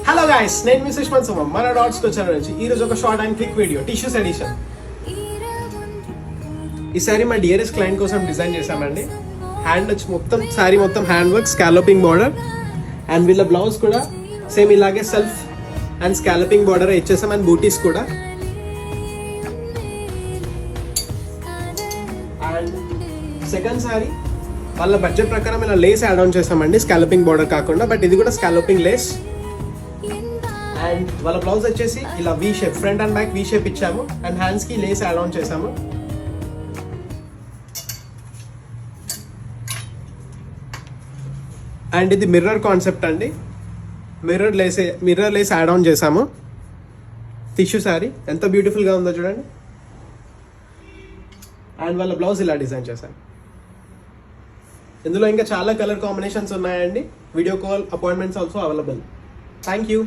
Hello guys, నేను మీ సుష్మంత్ సుమన్ మన dots వచ్చాను నుంచి ఈరోజు ఒక short and quick video tissues edition. ఈ సారీ మా డియరెస్ట్ క్లయింట్ కోసం డిజైన్ చేశామండి. హ్యాండ్ వచ్చి మొత్తం సారీ మొత్తం hand work, scalloping border and వీళ్ళ బ్లౌజ్ కూడా సేమ్ ఇలాగే సెల్ఫ్ అండ్ స్కాలపింగ్ బార్డర్ ఇచ్చేసాం అండ్ బూటీస్ కూడా. అండ్ సెకండ్ సారీ వాళ్ళ బడ్జెట్ ప్రకారం ఇలా లేస్ యాడ్ ఆన్ చేసామండి, స్కాలపింగ్ బార్డర్ కాకుండా, బట్ ఇది కూడా స్కాలపింగ్ లేస్. అండ్ వాళ్ళ బ్లౌజ్ వచ్చేసి ఇలా V shape, front and back V shape ఇచ్చాము అండ్ హ్యాండ్స్ కి లేస్ యాడ్ ఆన్ చేసాము. అండ్ ఇది మిర్రర్ కాన్సెప్ట్ అండి, మిర్రర్ లేస్ యాడ్ ఆన్ చేసాము. టిష్యూ శారీ ఎంత బ్యూటిఫుల్గా ఉందో చూడండి. అండ్ వాళ్ళ బ్లౌజ్ ఇలా డిజైన్ చేశాను. ఇందులో ఇంకా చాలా కలర్ కాంబినేషన్స్ ఉన్నాయండి. Video call appointments also available. Thank you.